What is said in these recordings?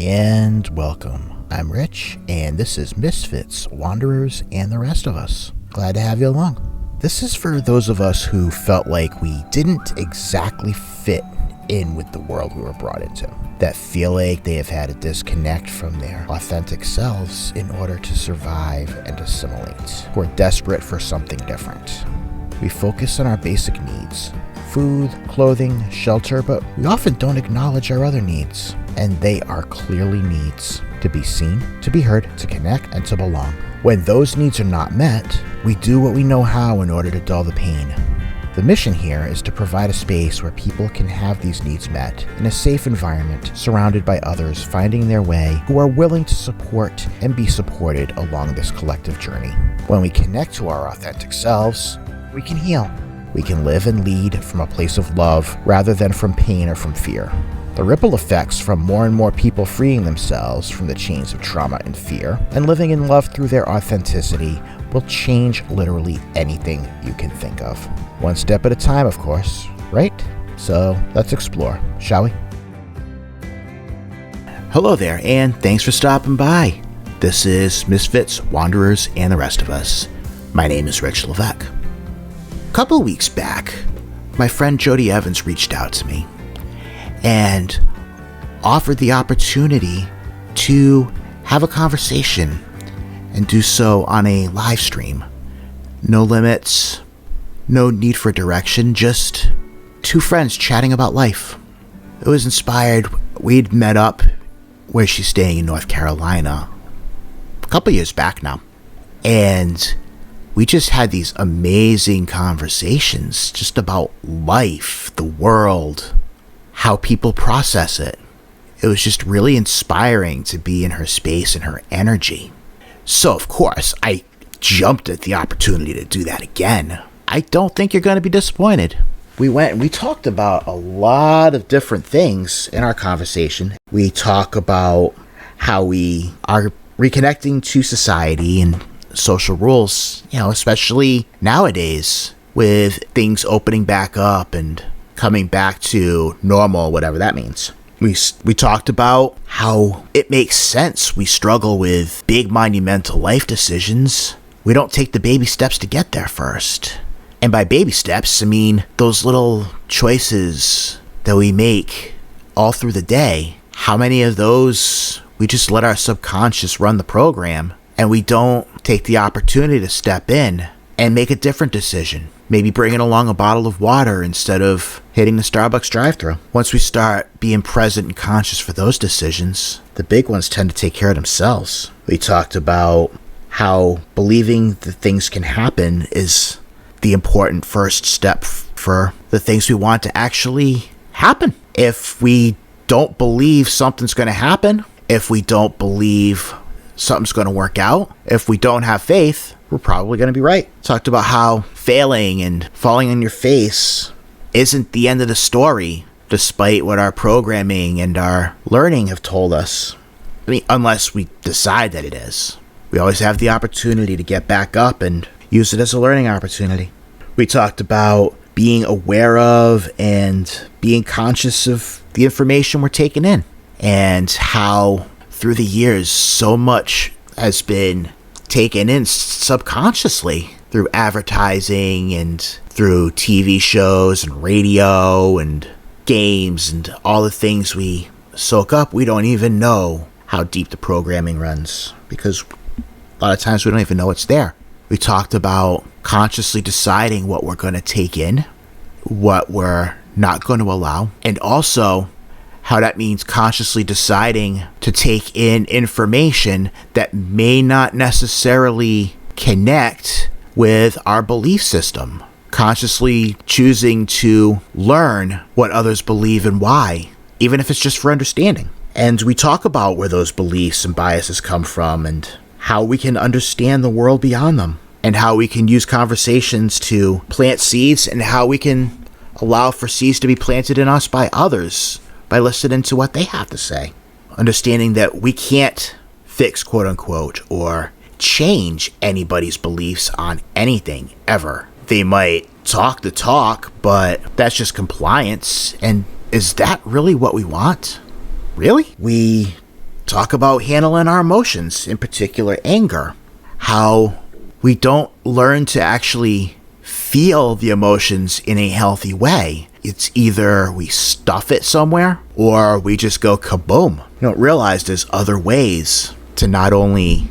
And welcome. I'm Rich, and this is Misfits, Wanderers, and the Rest of Us. Glad to have you along. This is for those of us who felt like we didn't exactly fit in with the world we were brought into, that feel like they have had to disconnect from their authentic selves in order to survive and assimilate, who are desperate for something different. We focus on our basic needs: food, clothing, shelter, but we often don't acknowledge our other needs. And they are clearly needs: to be seen, to be heard, to connect, and to belong. When those needs are not met, we do what we know how in order to dull the pain. The mission here is to provide a space where people can have these needs met in a safe environment, surrounded by others finding their way who are willing to support and be supported along this collective journey. When we connect to our authentic selves, we can heal. We can live and lead from a place of love rather than from pain or from fear. The ripple effects from more and more people freeing themselves from the chains of trauma and fear and living in love through their authenticity will change literally anything you can think of. One step at a time, of course, right? So let's explore, shall we? Hello there, and thanks for stopping by. This is Misfits, Wanderers, and the Rest of Us. My name is Rich Levesque. A couple weeks back, my friend JoDi Evans reached out to me and offered the opportunity to have a conversation and do so on a live stream. No limits, no need for direction, just two friends chatting about life. It was inspired. We'd met up where she's staying in North Carolina a couple years back now, and we just had these amazing conversations just about life, the world, how people process it. It was just really inspiring to be in her space and her energy. So, of course, I jumped at the opportunity to do that again. I don't think you're going to be disappointed. We went and we talked about a lot of different things in our conversation. We talk about how we are reconnecting to society and social rules, especially nowadays with things opening back up and coming back to normal, whatever that means. We talked about how it makes sense we struggle with big monumental life decisions. We don't take the baby steps to get there first. And by baby steps, I mean those little choices that we make all through the day. How many of those we just let our subconscious run the program, and we don't take the opportunity to step in and make a different decision? Maybe bringing along a bottle of water instead of hitting the Starbucks drive-thru. Once we start being present and conscious for those decisions, the big ones tend to take care of themselves. We talked about how believing that things can happen is the important first step for the things we want to actually happen. If we don't believe something's going to happen, if we don't believe something's going to work out, if we don't have faith, we're probably going to be right. Talked about how failing and falling on your face isn't the end of the story, despite what our programming and our learning have told us. I mean, unless we decide that it is. We always have the opportunity to get back up and use it as a learning opportunity. We talked about being aware of and being conscious of the information we're taking in, and how through the years so much has been taken in subconsciously through advertising and through TV shows and radio and games and all the things we soak up. We don't even know how deep the programming runs, because a lot of times we don't even know it's there. We talked about consciously deciding what we're going to take in, what we're not going to allow, and also how that means consciously deciding to take in information that may not necessarily connect with our belief system. Consciously choosing to learn what others believe and why, even if it's just for understanding. And we talk about where those beliefs and biases come from, and how we can understand the world beyond them, and how we can use conversations to plant seeds, and how we can allow for seeds to be planted in us by others by listening to what they have to say. Understanding that we can't fix, quote unquote, or change anybody's beliefs on anything ever. They might talk the talk, but that's just compliance. And is that really what we want? Really? We talk about handling our emotions, in particular anger. How we don't learn to actually feel the emotions in a healthy way. It's either we stuff it somewhere or we just go kaboom. You don't realize there's other ways to not only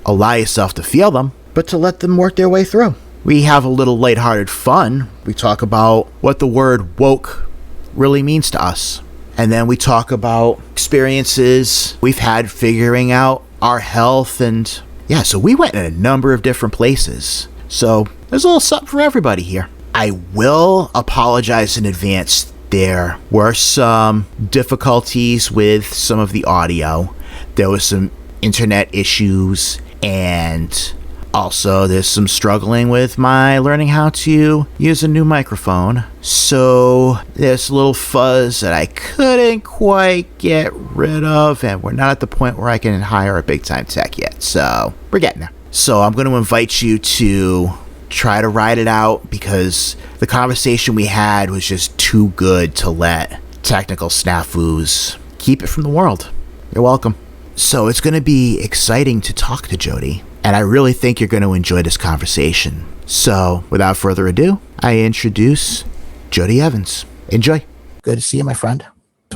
allow yourself to feel them, but to let them work their way through. We have a little lighthearted fun. We talk about what the word woke really means to us. And then we talk about experiences we've had figuring out our health. And yeah, so we went in a number of different places. So there's a little something for everybody here. I will apologize in advance. There were some difficulties with some of the audio. There was some internet issues, and also there's some struggling with my learning how to use a new microphone. So there's a little fuzz that I couldn't quite get rid of, and we're not at the point where I can hire a big time tech yet. So we're getting there. So I'm going to invite you to try to ride it out, because the conversation we had was just too good to let technical snafus keep it from the world. You're welcome. So it's going to be exciting to talk to JoDi, and I really think you're going to enjoy this conversation. So without further ado, I introduce JoDi Evans. Enjoy. Good to see you, my friend.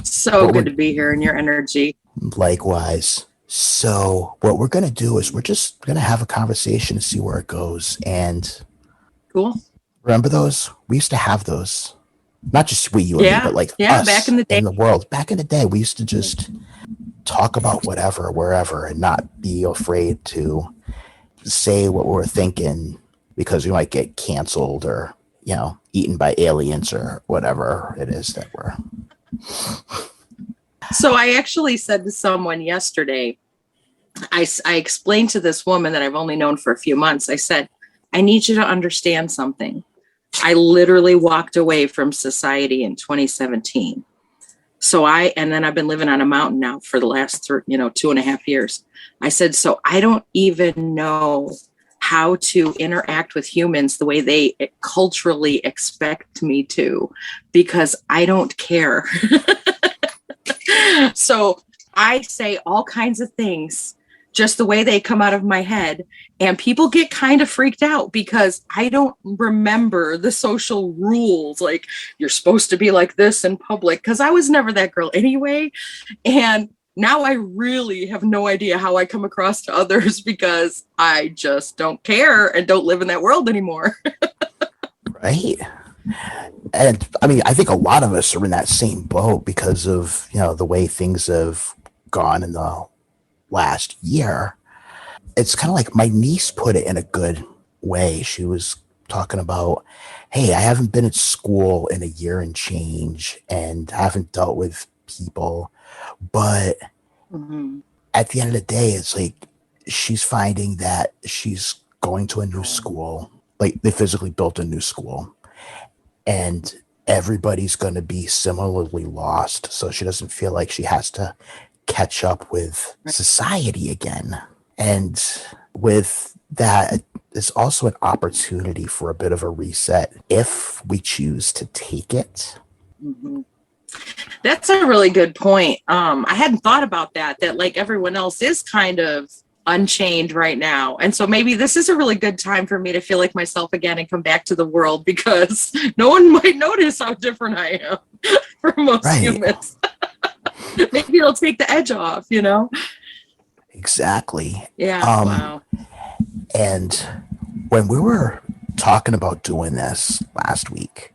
So good to be here in your energy. Likewise. So what we're going to do is we're just going to have a conversation to see where it goes. And cool. Remember those? We used to have those. Not just we, you and me, but like us back in the day. In the world. Back in the day, we used to just talk about whatever, wherever, and not be afraid to say what we're thinking, because we might get canceled or, you know, eaten by aliens or whatever it is that we're... So I actually said to someone yesterday, I explained to this woman that I've only known for a few months, I said, I need you to understand something. I literally walked away from society in 2017. And then I've been living on a mountain now for the last 2.5 years. I said, so I don't even know how to interact with humans the way they culturally expect me to, because I don't care. So I say all kinds of things just the way they come out of my head, and people get kind of freaked out because I don't remember the social rules, like you're supposed to be like this in public, because I was never that girl anyway. And now I really have no idea how I come across to others, because I just don't care and don't live in that world anymore. Right. And I mean, I think a lot of us are in that same boat because of, you know, the way things have gone in the last year. It's kind of like my niece put it in a good way. She was talking about, hey, I haven't been at school in a year and change, and I haven't dealt with people. But at the end of the day, it's like she's finding that she's going to a new school. Like, they physically built a new school, and everybody's going to be similarly lost. So she doesn't feel like she has to catch up with society again. And with that, it's also an opportunity for a bit of a reset if we choose to take it. Mm-hmm. That's a really good point. I hadn't thought about that like everyone else is kind of unchained right now. And so maybe this is a really good time for me to feel like myself again and come back to the world, because no one might notice how different I am from most humans. Maybe it'll take the edge off, you know? Exactly. Yeah. Wow. And when we were talking about doing this last week,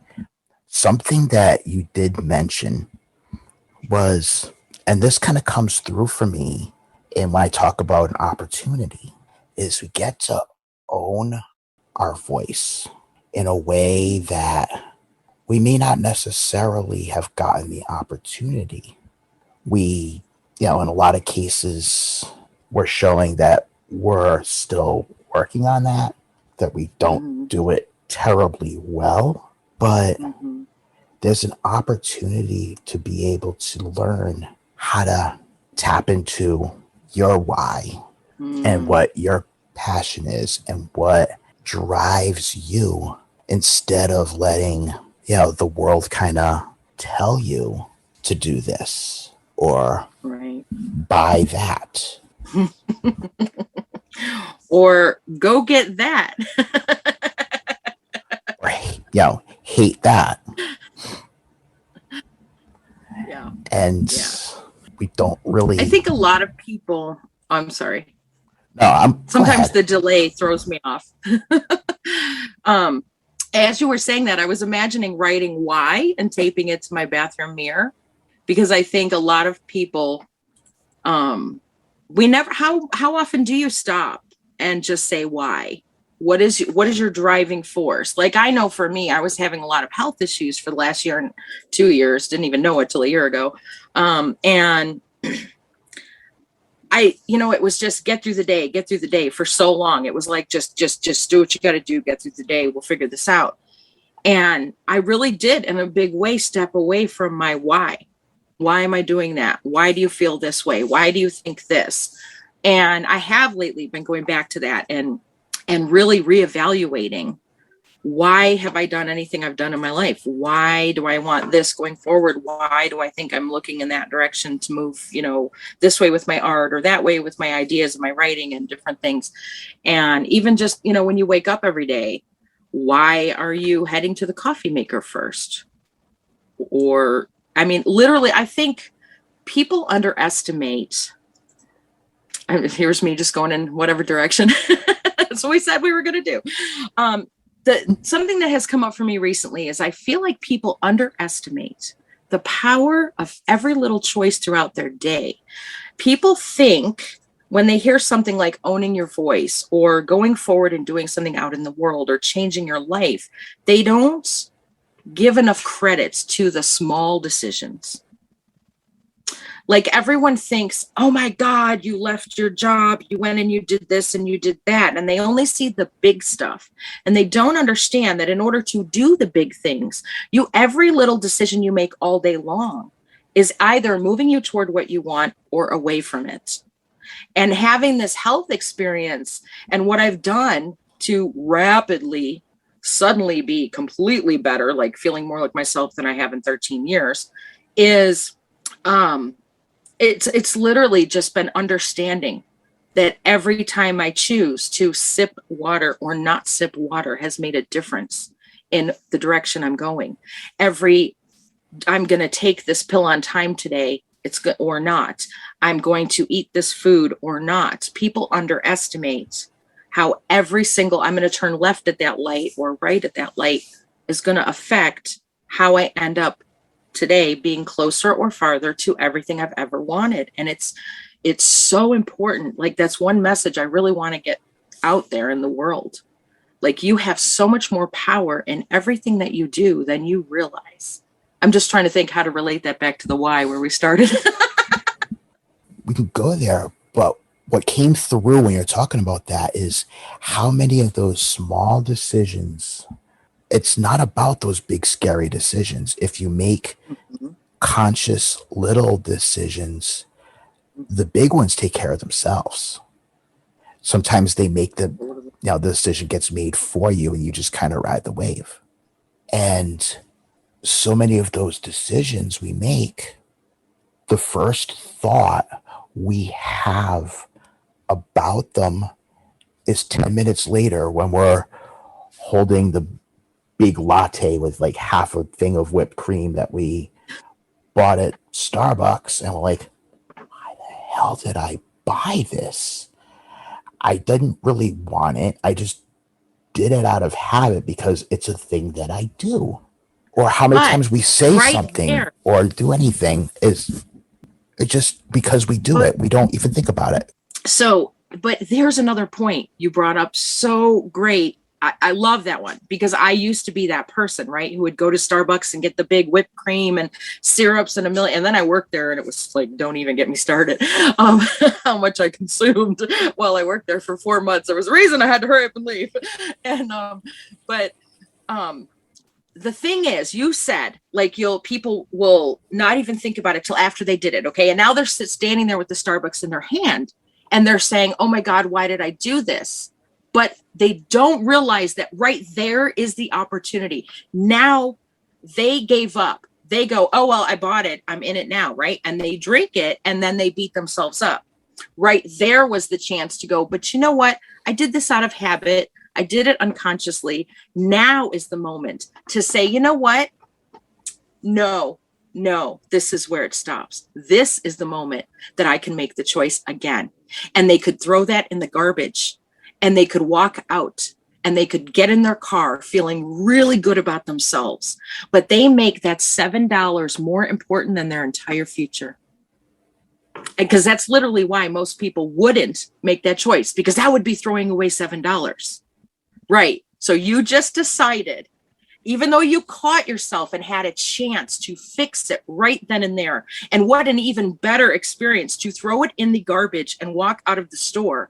something that you did mention was, and this kind of comes through for me, and when I talk about an opportunity, is we get to own our voice in a way that we may not necessarily have gotten the opportunity. We, you know, in a lot of cases, we're showing that we're still working on that we don't do it terribly well, but there's an opportunity to be able to learn how to tap into your why and what your passion is and what drives you, instead of letting, you know, the world kind of tell you to do this. or Right. buy that. Or go get that. Or, hate that. Yeah. And Yeah. we don't really. I think a lot of people, I'm sorry. No, sometimes the delay throws me off. As you were saying that, I was imagining writing why and taping it to my bathroom mirror, because I think a lot of people, we never, how often do you stop and just say why? What is your driving force? Like, I know for me, I was having a lot of health issues for the last year and 2 years, didn't even know it till a year ago. And it was just get through the day for so long. It was like, just do what you got to do, get through the day. We'll figure this out. And I really did, in a big way, step away from my why. Why am I doing that? Why do you feel this way? Why do you think this? And I have lately been going back to that and really reevaluating, why have I done anything I've done in my life? Why do I want this going forward? Why do I think I'm looking in that direction to move, this way with my art, or that way with my ideas and my writing and different things? And even just, when you wake up every day, why are you heading to the coffee maker first? Or, literally, I think people underestimate. Here's me just going in whatever direction. That's what we said we were going to do. Something that has come up for me recently is I feel like people underestimate the power of every little choice throughout their day. People think when they hear something like owning your voice or going forward and doing something out in the world or changing your life, they don't give enough credits to the small decisions. Like, everyone thinks, oh my God, you left your job, you went and you did this and you did that. And they only see the big stuff. And they don't understand that in order to do the big things, every little decision you make all day long is either moving you toward what you want or away from it. And having this health experience and what I've done to rapidly, suddenly be completely better, like feeling more like myself than I have in 13 years, is, it's literally just been understanding that every time I choose to sip water or not sip water has made a difference in the direction I'm going. I'm going to take this pill on time today, or not. I'm going to eat this food or not. People underestimate how every single, I'm going to turn left at that light or right at that light, is going to affect how I end up today, being closer or farther to everything I've ever wanted. And it's so important. Like, that's one message I really want to get out there in the world. Like, you have so much more power in everything that you do than you realize. I'm just trying to think how to relate that back to the why, where we started. We can go there, but what came through when you're talking about that is how many of those small decisions, it's not about those big scary decisions. If you make conscious little decisions, the big ones take care of themselves. Sometimes they make the decision gets made for you and you just kind of ride the wave. And so many of those decisions we make, the first thought we have about them is 10 minutes later when we're holding the big latte with like half a thing of whipped cream that we bought at Starbucks, and we're like, why the hell did I buy this? I didn't really want it. I just did it out of habit because it's a thing that I do. Or how many times we say something or do anything is just because we do it. We don't even think about it. So, but there's another point you brought up. So great. I love that one, because I used to be that person, right, who would go to Starbucks and get the big whipped cream and syrups and a million. And then I worked there, and it was like, don't even get me started. How much I consumed while I worked there for 4 months. There was a reason I had to hurry up and leave. And the thing is, you said, like, people will not even think about it till after they did it. Okay. And now they're standing there with the Starbucks in their hand and they're saying, oh my God, why did I do this? But they don't realize that right there is the opportunity. Now they gave up they go, oh, well, I bought it, I'm in it now, right? And they drink it and then they beat themselves up. Right there was the chance to go, but you know what? I did this out of habit. I did it unconsciously. Now is the moment to say, you know what? No, this is where it stops. This is the moment that I can make the choice again. And they could throw that in the garbage and they could walk out and they could get in their car feeling really good about themselves. But they make that $7 more important than their entire future. Because that's literally why most people wouldn't make that choice, because that would be throwing away $7. Right. So you just decided, even though you caught yourself and had a chance to fix it right then and there. And what an even better experience to throw it in the garbage and walk out of the store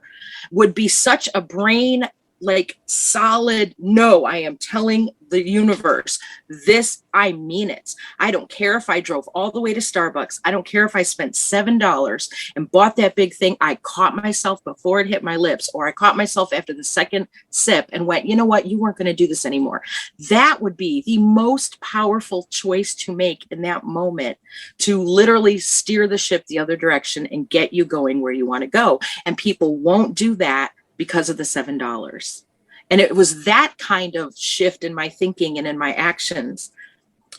would be such a brain like solid no. I am telling the universe this, I mean it. I don't care if I drove all the way to Starbucks. I don't care if I spent $7 and bought that big thing. I caught myself before it hit my lips, or I caught myself after the second sip and went, you know what, you weren't going to do this anymore. That would be the most powerful choice to make in that moment, to literally steer the ship the other direction and get you going where you want to go. And people won't do that because of the $7. And it was that kind of shift in my thinking and in my actions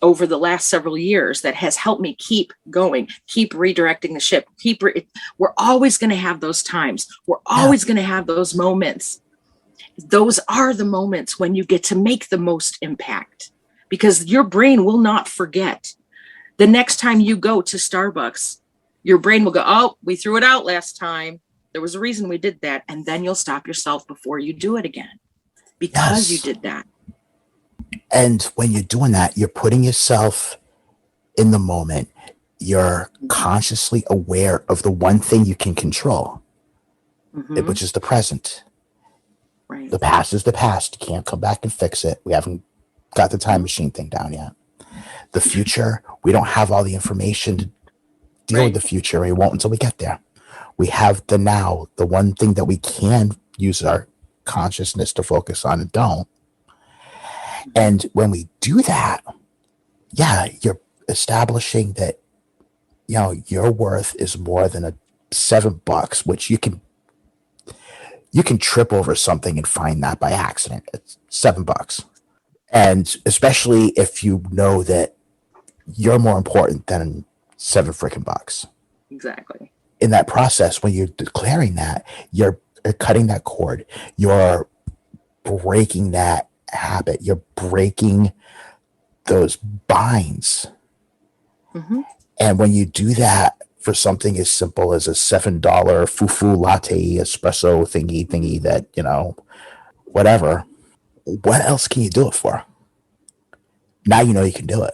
over the last several years that has helped me keep going, keep redirecting the ship. We're always going to have those times. We're always going to have those moments. Those are the moments when you get to make the most impact, because your brain will not forget. The next time you go to Starbucks, your brain will go, oh, we threw it out last time. There was a reason we did that. And then you'll stop yourself before you do it again, because you did that. And when you're doing that, you're putting yourself in the moment. You're consciously aware of the one thing you can control, which is the present. Right. The past is the past. You can't come back and fix it. We haven't got the time machine thing down yet. The future, we don't have all the information to deal with the future. We won't until we get there. We have the now, the one thing that we can use our consciousness to focus on and don't. And when we do that, you're establishing that, your worth is more than $7, which you can trip over something and find that by accident. It's $7. And especially if you know that you're more important than $7 freaking bucks. Exactly. In that process, when you're declaring that, you're cutting that cord, you're breaking that habit, you're breaking those binds. And when you do that for something as simple as a $7 fufu latte espresso thingy that, whatever, what else can you do it for? Now you know you can do it.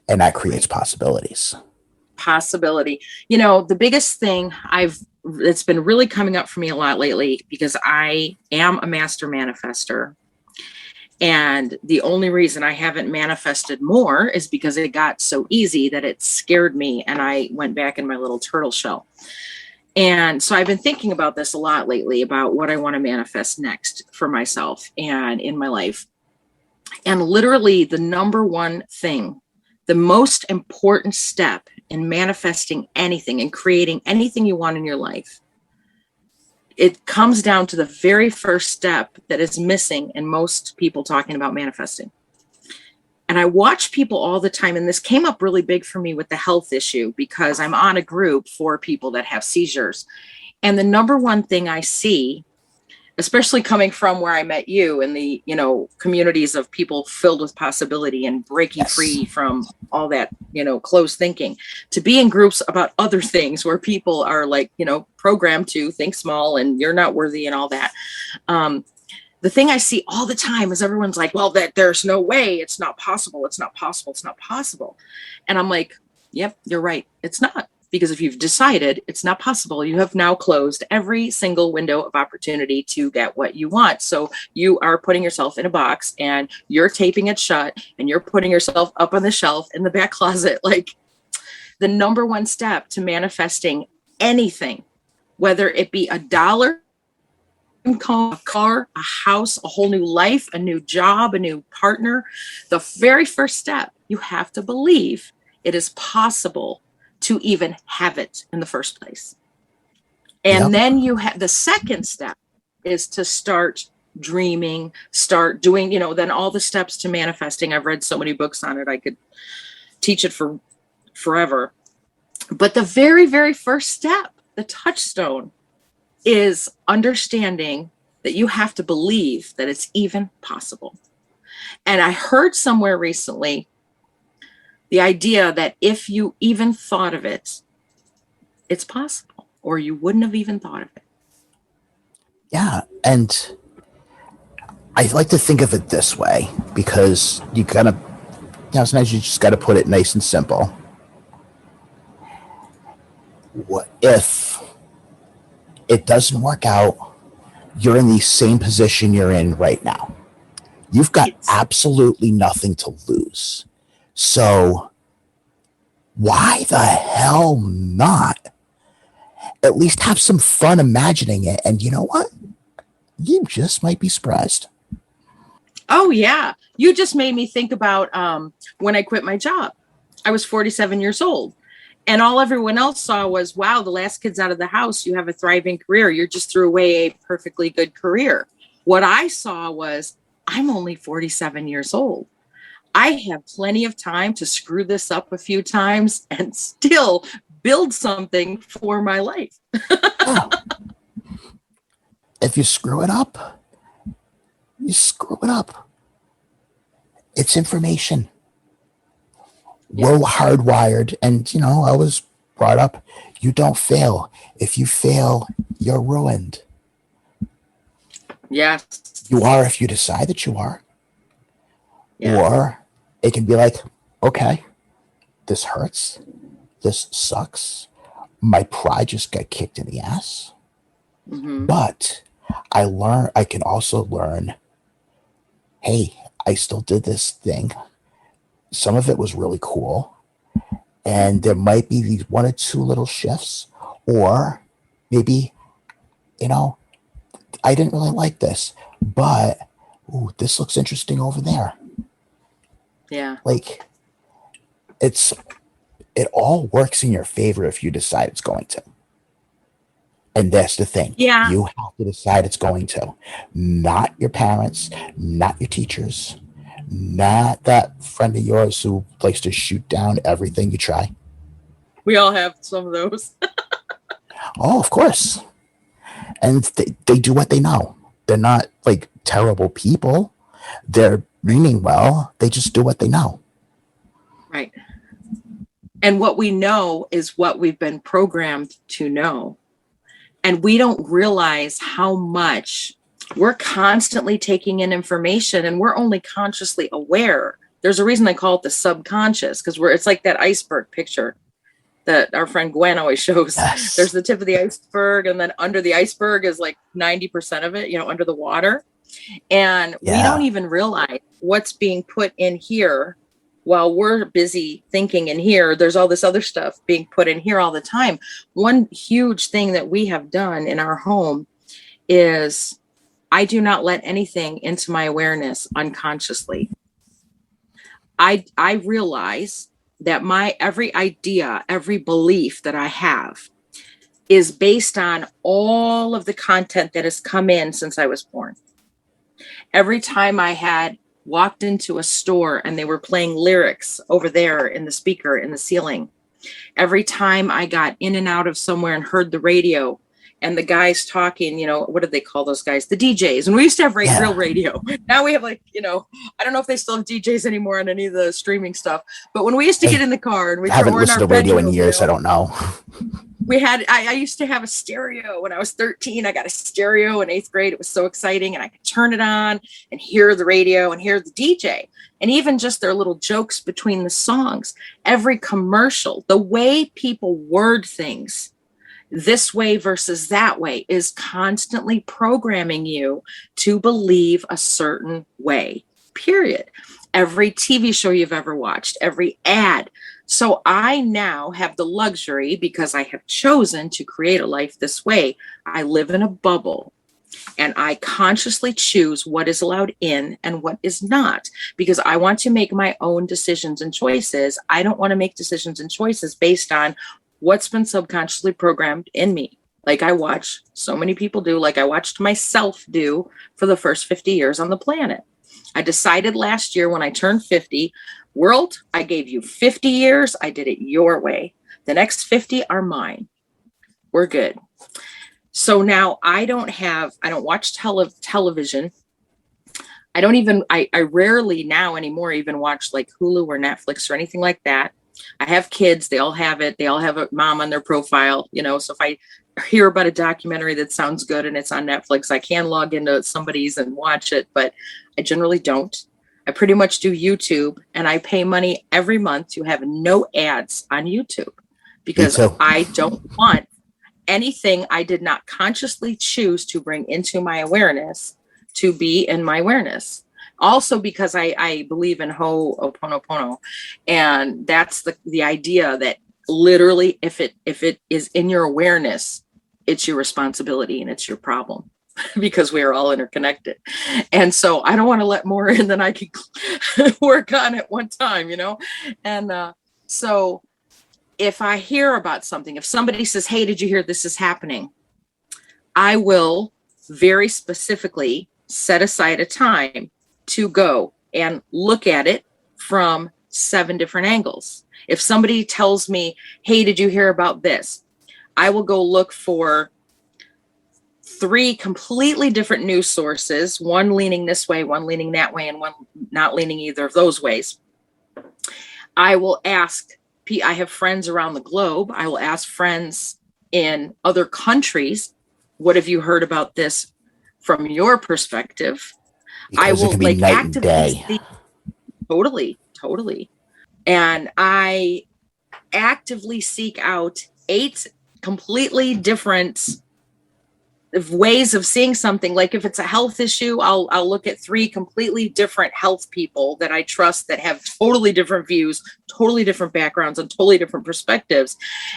And that creates possibilities. Possibility. The biggest thing it's been really coming up for me a lot lately, because I am a master manifester. And the only reason I haven't manifested more is because it got so easy that it scared me and I went back in my little turtle shell. And so I've been thinking about this a lot lately, about what I want to manifest next for myself and in my life. And literally the number one thing, the most important step in manifesting anything and creating anything you want in your life, it comes down to the very first step that is missing in most people talking about manifesting. And I watch people all the time, and this came up really big for me with the health issue, because I'm on a group for people that have seizures. And the number one thing I see, especially coming from where I met you in the, communities of people filled with possibility and breaking free from all that, closed thinking, to be in groups about other things where people are like, programmed to think small and you're not worthy and all that. The thing I see all the time is everyone's like, well, that there's no way, it's not possible. It's not possible. It's not possible. And I'm like, yep, you're right. It's not. Because if you've decided it's not possible, you have now closed every single window of opportunity to get what you want. So you are putting yourself in a box and you're taping it shut and you're putting yourself up on the shelf in the back closet. Like, the number one step to manifesting anything, whether it be $1, a car, a house, a whole new life, a new job, a new partner, the very first step you have to believe it is possible to even have it in the first place. And then you have the second step is to start dreaming, start doing, then all the steps to manifesting. I've read so many books on it. I could teach it for forever. But the very, very first step, the touchstone, is understanding that you have to believe that it's even possible. And I heard somewhere recently the idea that if you even thought of it, it's possible, or you wouldn't have even thought of it. Yeah. And I like to think of it this way, because you kind of, sometimes you just got to put it nice and simple. What if it doesn't work out? You're in the same position you're in right now. You've got absolutely nothing to lose. So why the hell not? At least have some fun imagining it. And you know what? You just might be surprised. Oh, yeah. You just made me think about when I quit my job. I was 47 years old. And all everyone else saw was, wow, the last kid's out of the house. You have a thriving career. You just threw away a perfectly good career. What I saw was, I'm only 47 years old. I have plenty of time to screw this up a few times and still build something for my life. Oh. If you screw it up, you screw it up. It's information. We're hardwired, and I was brought up, you don't fail. If you fail, you're ruined. Yes. You are if you decide that you are. Yeah. Or it can be like, okay, this hurts. This sucks. My pride just got kicked in the ass. Mm-hmm. But I can also learn, hey, I still did this thing. Some of it was really cool. And there might be these one or two little shifts, or maybe, I didn't really like this, but this looks interesting over there. Yeah. Like, it all works in your favor if you decide it's going to. And that's the thing. Yeah. You have to decide it's going to. Not your parents, not your teachers, not that friend of yours who likes to shoot down everything you try. We all have some of those. Oh, of course. And they do what they know. They're not like terrible people. They're meaning well. They just do what they know. Right. And what we know is what we've been programmed to know. And we don't realize how much we're constantly taking in information, and we're only consciously aware. There's a reason they call it the subconscious, because it's like that iceberg picture that our friend Gwen always shows. Yes. There's the tip of the iceberg, and then under the iceberg is like 90% of it, under the water. And we don't even realize what's being put in here while we're busy thinking in here. There's all this other stuff being put in here all the time. One huge thing that we have done in our home is I do not let anything into my awareness unconsciously. I realize that my every idea, every belief that I have is based on all of the content that has come in since I was born. Every time I had walked into a store and they were playing lyrics over there in the speaker in the ceiling, every time I got in and out of somewhere and heard the radio and the guys talking, what did they call those guys? The DJs. And we used to have real radio. Now we have I don't know if they still have DJs anymore on any of the streaming stuff. But when we used to get in the car and we haven't listened to radio in years, I don't know. I used to have a stereo when I was 13. I got a stereo in 8th grade. It was so exciting. And I could turn it on and hear the radio and hear the DJ. And even just their little jokes between the songs, every commercial, the way people word things this way versus that way is constantly programming you to believe a certain way, period. Every TV show you've ever watched, every ad. So I now have the luxury, because I have chosen to create a life this way. I live in a bubble. And I consciously choose what is allowed in and what is not, because I want to make my own decisions and choices. I don't want to make decisions and choices based on what's been subconsciously programmed in me. Like I watch so many people do, like I watched myself do for the first 50 years on the planet. I decided last year when I turned 50, world, I gave you 50 years. I did it your way. The next 50 are mine. We're good. So now I don't watch television. I rarely now anymore even watch like Hulu or Netflix or anything like that. I have kids. They all have it. They all have a mom on their profile, so if I hear about a documentary that sounds good and it's on Netflix, I can log into somebody's and watch it, but I generally don't. I pretty much do YouTube, and I pay money every month to have no ads on YouTube because I don't want anything I did not consciously choose to bring into my awareness to be in my awareness. Also because I believe in Ho'oponopono, and that's the idea that literally if it is in your awareness, it's your responsibility and it's your problem because we are all interconnected. And so I don't want to let more in than I can work on at one time, And so if I hear about something, if somebody says, hey, did you hear this is happening? I will very specifically set aside a time to go and look at it from 7 different angles. If somebody tells me, hey, did you hear about this? I will go look for 3 completely different news sources, one leaning this way, one leaning that way, and one not leaning either of those ways. I will ask, I have friends around the globe. I will ask friends in other countries, what have you heard about this from your perspective? Because I will it can be night and day. Totally. And I actively seek out 8 completely different ways of seeing something. Like if it's a health issue, I'll look at 3 completely different health people that I trust that have totally different views, totally different backgrounds, and totally different perspectives.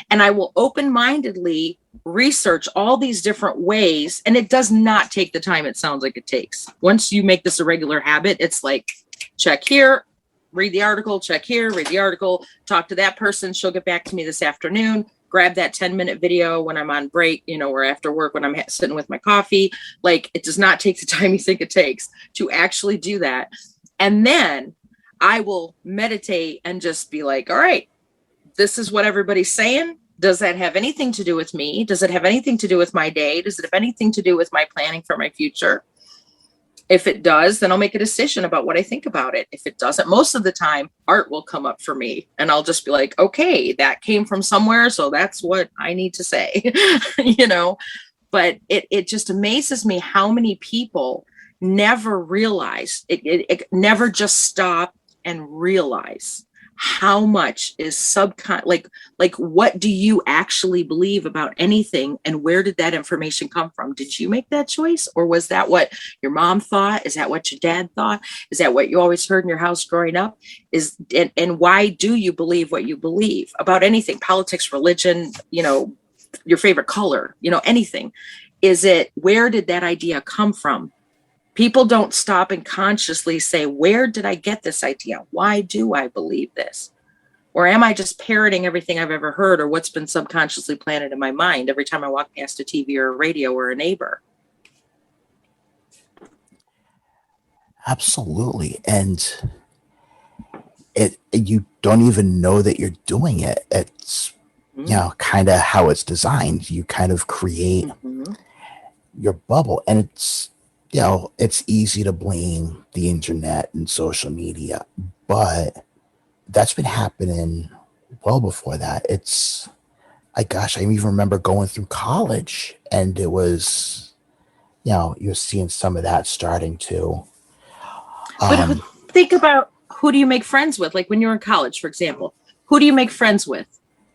And I will open-mindedly research all these different ways. And it does not take the time it sounds like it takes. Once you make this a regular habit, it's like, check here, read the article, check here, read the article, talk to that person. She'll get back to me this afternoon. Grab that 10-minute video when I'm on break, or after work when I'm sitting with my coffee. Like, it does not take the time you think it takes to actually do that. And then I will meditate and just be like, all right, this is what everybody's saying. Does that have anything to do with me? Does it have anything to do with my day? Does it have anything to do with my planning for my future? If it does, then I'll make a decision about what I think about it. If it doesn't, most of the time, art will come up for me and I'll just be like, okay, that came from somewhere. So that's what I need to say, but it just amazes me how many people never realize it never just stop and realize how much is like what do you actually believe about anything, and where did that information come from? Did you make that choice, or was that what your mom thought? Is that what your dad thought? Is that what you always heard in your house growing up? And why do you believe what you believe about anything? Politics, religion, your favorite color, anything. Is it, where did that idea come from? People don't stop and consciously say, where did I get this idea? Why do I believe this? Or am I just parroting everything I've ever heard, or what's been subconsciously planted in my mind every time I walk past a TV or a radio or a neighbor? Absolutely. And you don't even know that you're doing it. It's, kind of how it's designed. You kind of create your bubble, and it's easy to blame the internet and social media, but that's been happening well before that. I even remember going through college, and it was, you're seeing some of that starting to. But think about, who do you make friends with? Like when you're in college, for example, who do you make friends with?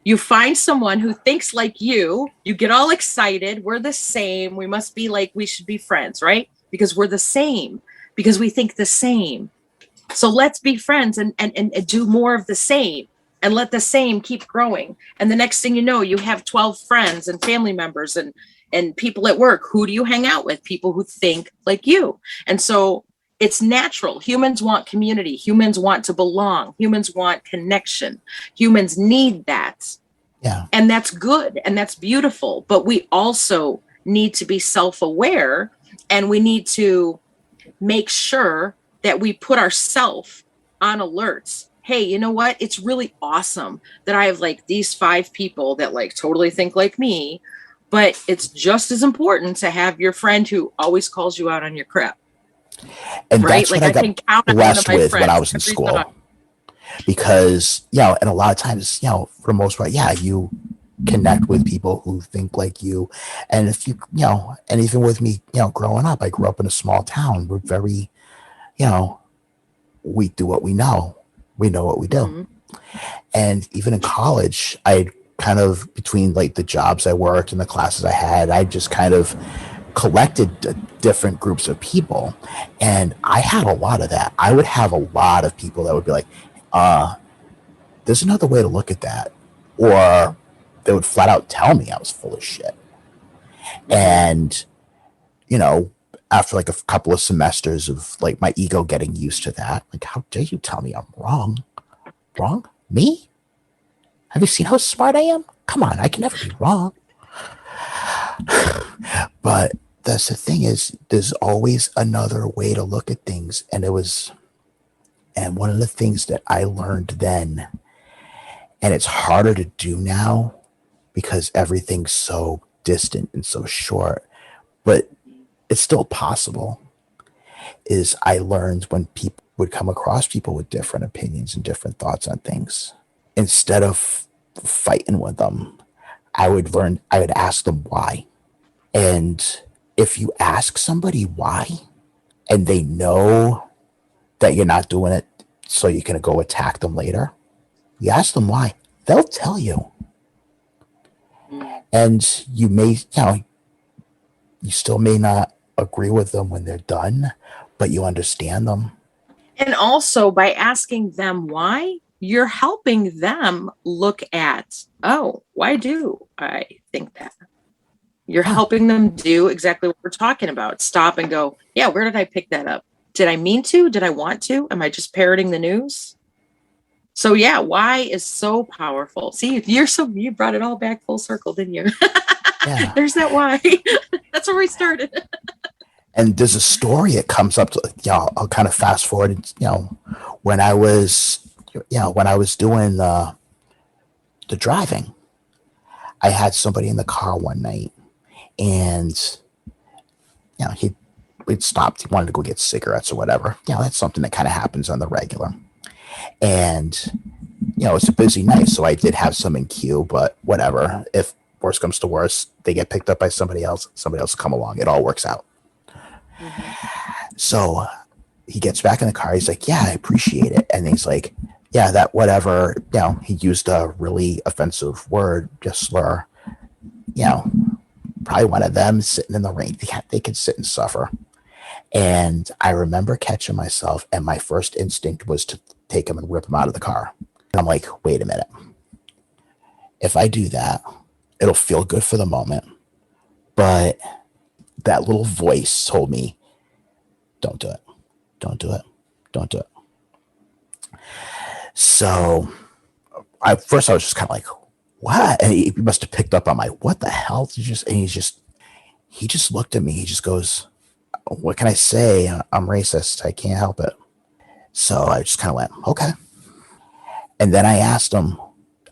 You find someone who thinks like you get all excited. We're the same. We must be like, we should be friends, right? Because we're the same, because we think the same. So let's be friends and do more of the same. and let the same keep growing. And the next thing you know, you have 12 friends and family members and people at work. Who do you hang out with? People who think like you. And so it's natural. Humans want community. Humans want to belong. Humans want connection. Humans need that. Yeah. And that's good and that's beautiful. But we also need to be self-aware, and we need to make sure that we put ourselves on alerts. Hey, you know what? It's really awesome that I have like these 5 people that like totally think like me, but it's just as important to have your friend who always calls you out on your crap. And right? that's what I got blessed with when I was in school. Because, and a lot of times, for the most part, you connect with people who think like you. And if you, and even with me, growing up, I grew up in a small town. We're very, we do what we know. We know what we do. Mm-hmm. And even in college, I kind of, between like the jobs I worked and the classes I had, I just kind of collected different groups of people. And I had a lot of that. I would have a lot of people that would be like, there's another way to look at that. Or they would flat out tell me I was full of shit. And, after like a couple of semesters of like my ego getting used to that, like, how dare you tell me I'm wrong? Wrong? Me? Have you seen how smart I am? Come on, I can never be wrong. But that's the thing, is there's always another way to look at things. And one of the things that I learned then, and it's harder to do now because everything's so distant and so short, but it's still possible, is I learned when people would come across people with different opinions and different thoughts on things, instead of fighting with them, I would ask them why. And if you ask somebody why, and they know that you're not doing it so you can go attack them later, you ask them why, they'll tell you. And you may, you still may not agree with them when they're done, but you understand them. And also, by asking them why, you're helping them look at, oh, why do I think that? You're helping them do exactly what we're talking about. Stop and go, yeah, where did I pick that up? Did I mean to? Did I want to? Am I just parroting the news? So yeah, why is so powerful. See, you brought it all back full circle, didn't you? Yeah. There's that why. That's where we started. And there's a story that comes up to, I'll kind of fast forward, when I was doing the driving, I had somebody in the car one night, and, we'd stopped. He wanted to go get cigarettes or whatever. That's something that kind of happens on the regular. And, it's a busy night, so I did have some in queue, but whatever. If worse comes to worse, they get picked up by somebody else come along. It all works out. Mm-hmm. So he gets back in the car. He's like, yeah, I appreciate it. And he's like, yeah, that whatever, he used a really offensive word, just slur, probably one of them sitting in the rain. They could sit and suffer. And I remember catching myself, and my first instinct was to take him and rip him out of the car. And I'm like, wait a minute. If I do that, it'll feel good for the moment. But that little voice told me, don't do it. Don't do it. Don't do it. So at first I was just kind of like, what? And he must have picked up on my, what the hell? He just looked at me. He just goes, what can I say? I'm racist. I can't help it. So I just kind of went, okay. And then I asked him,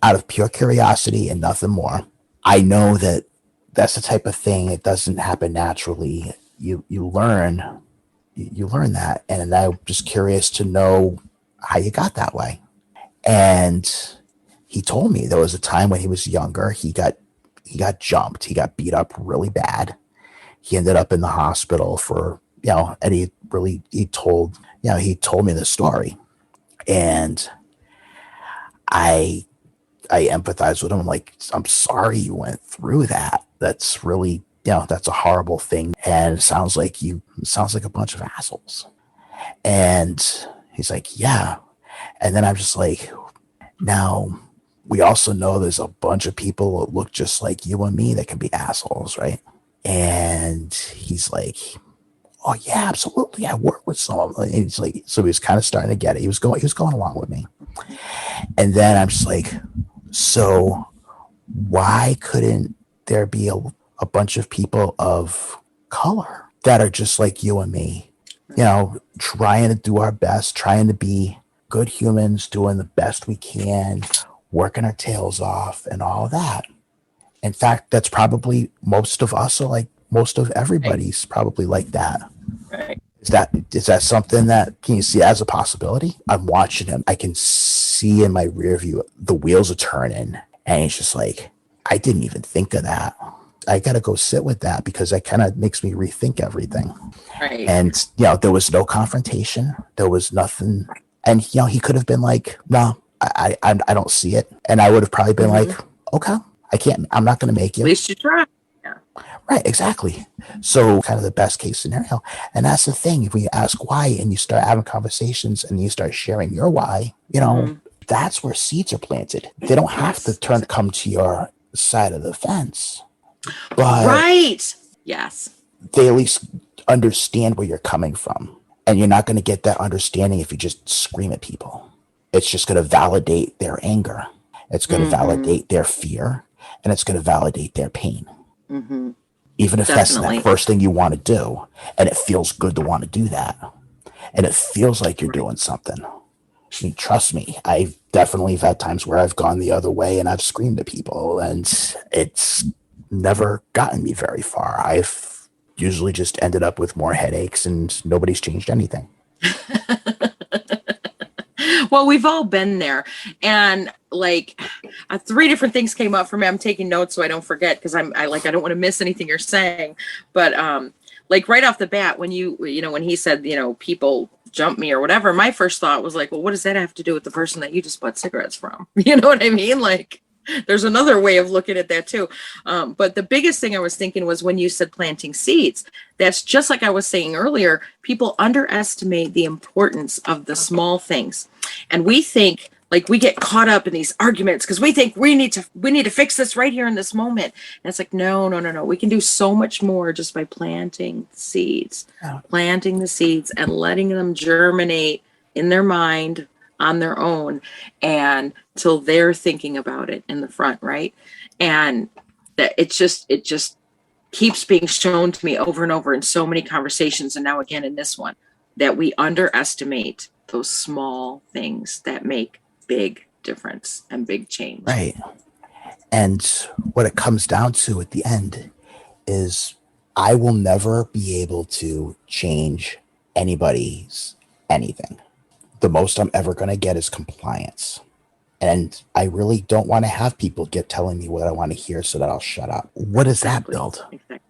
out of pure curiosity and nothing more, I know that that's the type of thing, it doesn't happen naturally. You learn that. And I'm just curious to know how you got that way. And he told me there was a time when he was younger, he got jumped. He got beat up really bad. He ended up in the hospital for, and he told me the story. And I empathize with him. I'm like, I'm sorry you went through that. That's really, that's a horrible thing. And it sounds like a bunch of assholes. And he's like, yeah. And then I'm just like, now we also know there's a bunch of people that look just like you and me that can be assholes, right? And he's like, oh yeah, absolutely. I work with some of them. And he's like, so he was kind of starting to get it. He was going along with me. And then I'm just like, so why couldn't there be a bunch of people of color that are just like you and me, trying to do our best, trying to be good humans, doing the best we can, working our tails off and all of that. In fact, that's probably most of us are like, most of everybody's probably like that. Right. Is that something that, can you see as a possibility? I'm watching him. I can see in my rear view, the wheels are turning, and he's just like, I didn't even think of that. I got to go sit with that because that kind of makes me rethink everything. Right. And, there was no confrontation. There was nothing. And, he could have been like, no, I don't see it. And I would have probably been like, okay, I'm not going to make you. At least you try. Yeah. Right, exactly. So kind of the best case scenario. And that's the thing. If we ask why and you start having conversations and you start sharing your why, that's where seeds are planted. They don't have to come to your side of the fence. But right. Yes. They at least understand where you're coming from. And you're not going to get that understanding if you just scream at people. It's just going to validate their anger. It's going to validate their fear. And it's going to validate their pain. Mm-hmm. Even if that's the first thing you want to do. And it feels good to want to do that. And it feels like you're doing something. I mean, trust me, I've definitely had times where I've gone the other way and I've screamed at people. And it's never gotten me very far. I've usually just ended up with more headaches and nobody's changed anything. Well, we've all been there. And like 3 different things came up for me. I'm taking notes so I don't forget because I don't want to miss anything you're saying. But like right off the bat, when when he said, people jump me or whatever, my first thought was like, well, what does that have to do with the person that you just bought cigarettes from? You know what I mean? Like, there's another way of looking at that too. But the biggest thing I was thinking was when you said planting seeds, that's just like I was saying earlier, people underestimate the importance of the small things. And we think like we get caught up in these arguments because we think we need to fix this right here in this moment. And it's like, no. We can do so much more just by planting seeds and letting them germinate in their mind on their own and till they're thinking about it in the front, right? And that it just keeps being shown to me over and over in so many conversations, and now again in this one, that we underestimate those small things that make big difference and big change. Right. And what it comes down to at the end is I will never be able to change anybody's anything. The most I'm ever going to get is compliance. And I really don't want to have people telling me what I want to hear so that I'll shut up. What does that build? Exactly.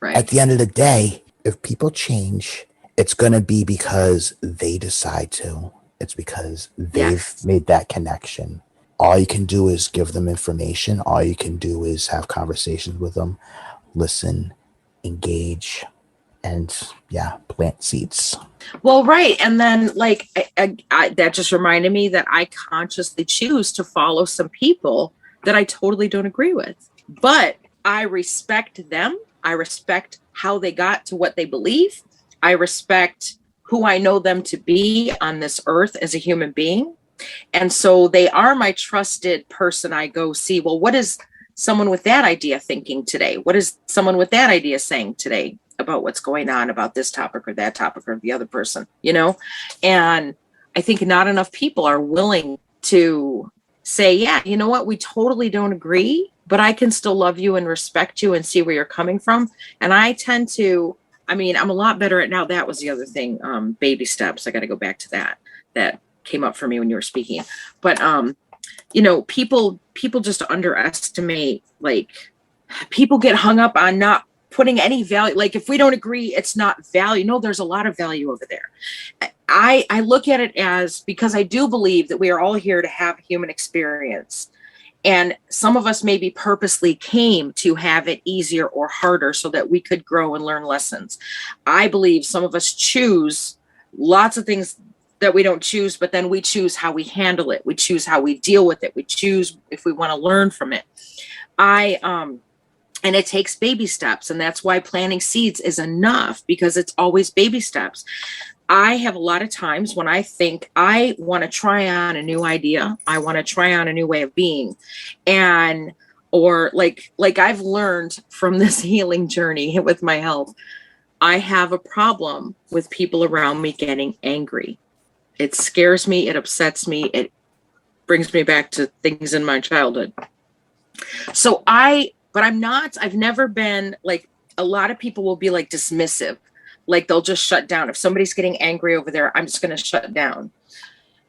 Right. At the end of the day, if people change, it's going to be because they decide to. It's because they've made that connection. All you can do is give them information. All you can do is have conversations with them, listen, engage, and plant seeds. Well, right. And then like I that just reminded me that I consciously choose to follow some people that I totally don't agree with, but I respect them. I respect how they got to what they believe. I respect who I know them to be on this earth as a human being. And so they are my trusted person. I go see, well, what is someone with that idea thinking today? What is someone with that idea saying today about what's going on about this topic or that topic or the other person, And I think not enough people are willing to say, yeah, you know what? We totally don't agree, but I can still love you and respect you and see where you're coming from. And I tend to, I'm a lot better at now. That was the other thing. Baby steps. I got to go back to that. That came up for me when you were speaking. But, people just underestimate, like people get hung up on not putting any value. Like if we don't agree, it's not value. No, there's a lot of value over there. I look at it as, because I do believe that we are all here to have a human experience. And some of us maybe purposely came to have it easier or harder so that we could grow and learn lessons. I believe some of us choose lots of things that we don't choose, but then we choose how we handle it. We choose how we deal with it. We choose if we want to learn from it. And it takes baby steps. And that's why planting seeds is enough, because it's always baby steps. I have a lot of times when I think I want to try on a new idea, I want to try on a new way of being, and or like I've learned from this healing journey with my health, I have a problem with people around me getting angry. It scares me, it upsets me, it brings me back to things in my childhood. So I've never been like, a lot of people will be like dismissive. Like they'll just shut down. If somebody's getting angry over there, I'm just going to shut down.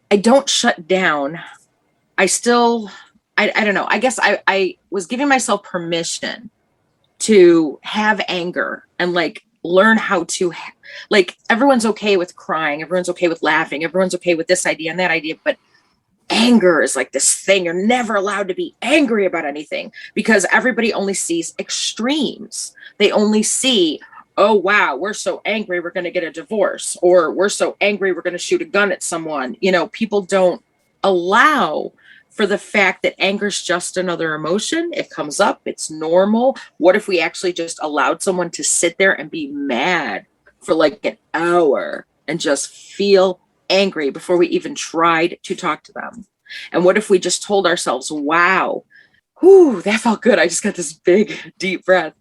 I don't shut down. I don't know. I guess I was giving myself permission to have anger and like learn how to, like, everyone's okay with crying. Everyone's okay with laughing. Everyone's okay with this idea and that idea. But anger is like this thing. You're never allowed to be angry about anything, because everybody only sees extremes. They only see, oh, wow, we're so angry, we're going to get a divorce, or we're so angry, we're going to shoot a gun at someone. You know, people don't allow for the fact that anger is just another emotion. It comes up, it's normal. What if we actually just allowed someone to sit there and be mad for like an hour and just feel angry before we even tried to talk to them? And what if we just told ourselves, wow, whew, that felt good. I just got this big, deep breath.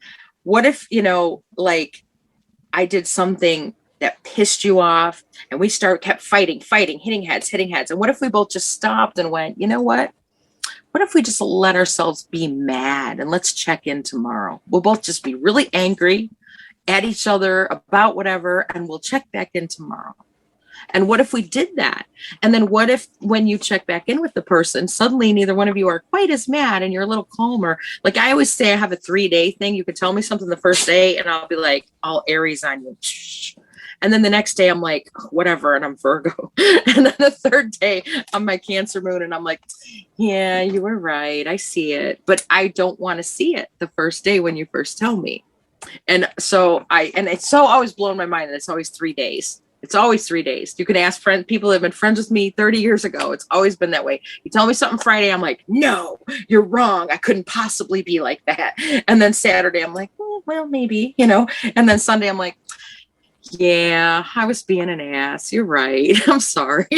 What if, you know, like I did something that pissed you off and we kept fighting, hitting heads. And what if we both just stopped and went, you know what? What if we just let ourselves be mad and let's check in tomorrow? We'll both just be really angry at each other about whatever, and we'll check back in tomorrow. And what if we did that? And then what if when you check back in with the person, suddenly neither one of you are quite as mad and you're a little calmer? Like I always say, I have a 3-day thing. You could tell me something the first day and I'll be like, all Aries on you. And then the next day I'm like, whatever, and I'm Virgo. And then the third day I'm my Cancer moon and I'm like, yeah, you were right. I see it. But I don't want to see it the first day when you first tell me. And so it's so always blown my mind that it's always 3 days. It's always 3 days. You can ask people that have been friends with me 30 years ago. It's always been that way. You tell me something Friday, I'm like, no, you're wrong. I couldn't possibly be like that. And then Saturday, I'm like, well, maybe, you know. And then Sunday, I'm like, yeah, I was being an ass. You're right. I'm sorry.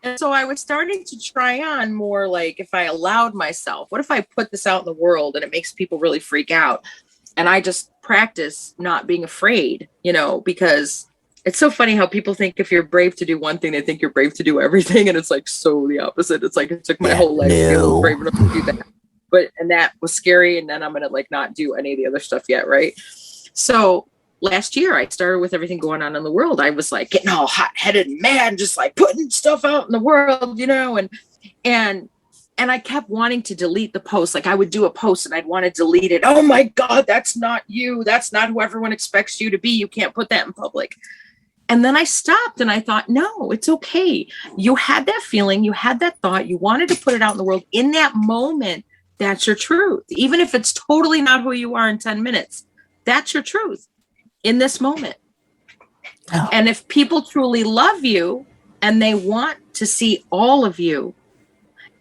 And so I was starting to try on more like, if I allowed myself, what if I put this out in the world and it makes people really freak out? And I just practice not being afraid, you know, because it's so funny how people think if you're brave to do one thing, they think you're brave to do everything. And it's like so the opposite. It's like it took my whole life to get brave enough to do that. And that was scary. And then I'm going to like not do any of the other stuff yet. Right. So last year I started with everything going on in the world. I was like getting all hot headed and mad, just like putting stuff out in the world, you know, and I kept wanting to delete the post. Like I would do a post and I'd want to delete it. Oh my God, that's not you. That's not who everyone expects you to be. You can't put that in public. And then I stopped and I thought, no, it's okay. You had that feeling. You had that thought. You wanted to put it out in the world. In that moment, that's your truth. Even if it's totally not who you are in 10 minutes, that's your truth in this moment. Oh. And if people truly love you and they want to see all of you,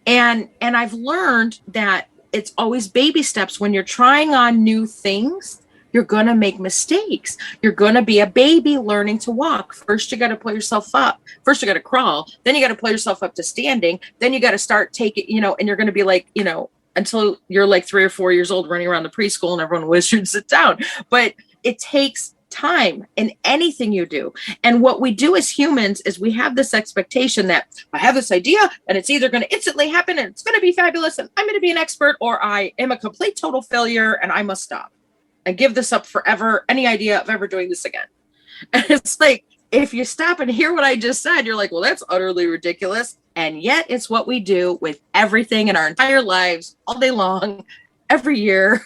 and I've learned that it's always baby steps. When you're trying on new things, you're going to make mistakes. You're going to be a baby learning to walk. First, you got to pull yourself up. First, you got to crawl. Then you got to pull yourself up to standing. Then you got to start taking, you know, and you're going to be like, you know, until you're like 3 or 4 years old running around the preschool and everyone wishes you'd sit down. But it takes time in anything you do. And what we do as humans is we have this expectation that I have this idea and it's either going to instantly happen and it's going to be fabulous and I'm going to be an expert, or I am a complete total failure and I must stop and give this up forever. Any idea of ever doing this again? And it's like, if you stop and hear what I just said, you're like, well, that's utterly ridiculous. And yet it's what we do with everything in our entire lives, all day long, every year.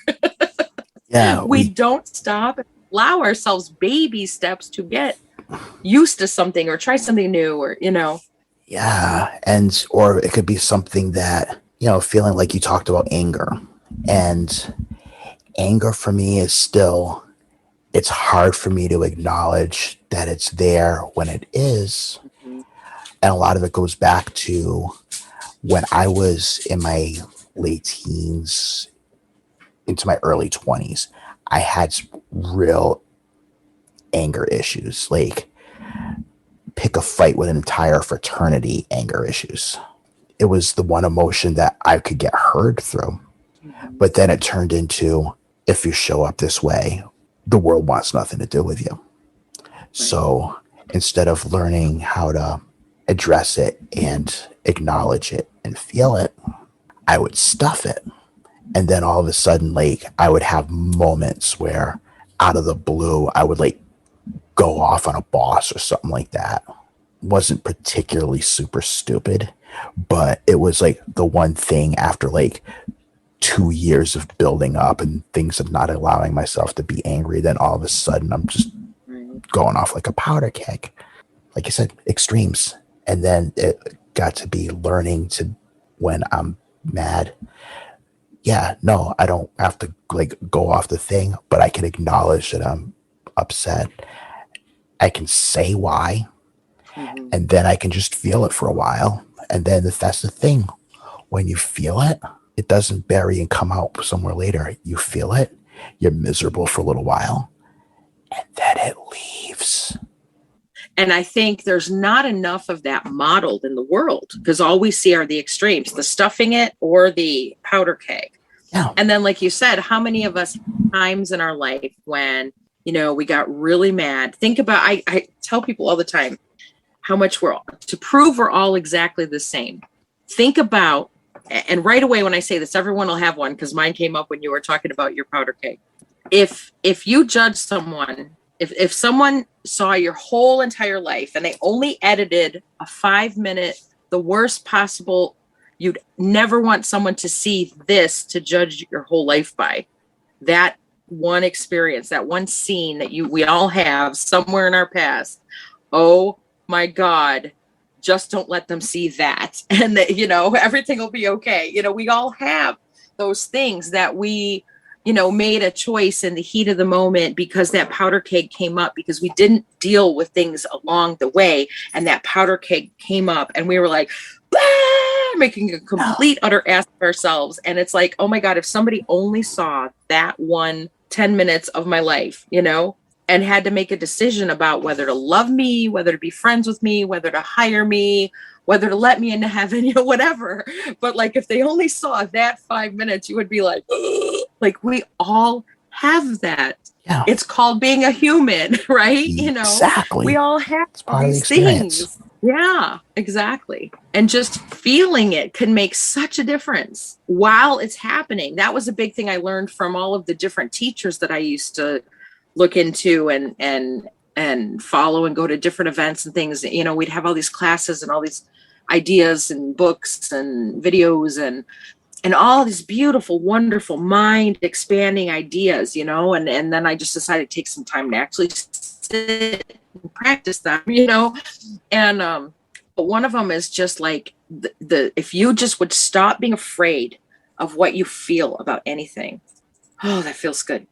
Yeah, we don't stop. Allow ourselves baby steps to get used to something or try something new, or, you know. Yeah. Or it could be something that, you know, feeling like you talked about anger, and anger for me is still it's hard for me to acknowledge that it's there when it is. Mhm. And a lot of it goes back to when I was in my late teens into my early 20s. I had real anger issues, like pick a fight with an entire fraternity anger issues. It was the one emotion that I could get hurt through. Mhm. But then it turned into, if you show up this way, the world wants nothing to do with you. Right. So instead of learning how to address it and acknowledge it and feel it, I would stuff it. And then all of a sudden, like, I would have moments where out of the blue, I would like go off on a boss or something like that. Wasn't particularly super stupid, but it was like the one thing after like 2 years of building up and things of not allowing myself to be angry. Then all of a sudden, I'm just Right. going off like a powder keg. Like I said, extremes. And then it got to be learning to, when I'm mad, yeah, no, I don't have to like go off the thing, but I can acknowledge that I'm upset. I can say why, Mhm. and then I can just feel it for a while. And then if that's the thing, when you feel it, it doesn't bury and come out somewhere later. You feel it, you're miserable for a little while, and then it leaves. And I think there's not enough of that modeled in the world because all we see are the extremes, the stuffing it or the powder keg. Yeah. And then, like you said, how many of us times in our life when, we got really mad? Think about, I tell people all the time how much to prove we're all exactly the same. Think about, and right away when I say this, everyone will have one because mine came up when you were talking about your powder keg. If you judge someone, if someone saw your whole entire life and they only edited a 5-minute, the worst possible, you'd never want someone to see this to judge your whole life by. That one experience, that one scene that we all have somewhere in our past. Oh my God, just don't let them see that. And that, everything will be okay. We all have those things that we, made a choice in the heat of the moment because that powder keg came up because we didn't deal with things along the way. And that powder keg came up and we were like, making a complete utter ass of ourselves. And it's like, oh my God, if somebody only saw that 10 minutes of my life, and had to make a decision about whether to love me, whether to be friends with me, whether to hire me, whether to let me into heaven, whatever. But like, if they only saw that 5 minutes, you would be like, ugh. Like, we all have that. Yeah. It's called being a human, right? Exactly. We all have it's part these of the experience. things. Yeah, exactly. And just feeling it can make such a difference while it's happening. That was a big thing I learned from all of the different teachers that I used to look into and follow and go to different events and things. We'd have all these classes and all these ideas and books and videos and all these beautiful, wonderful mind expanding ideas, and then I just decided to take some time to actually sit and practice them, and but one of them is just like the if you just would stop being afraid of what you feel about anything. Oh, that feels good.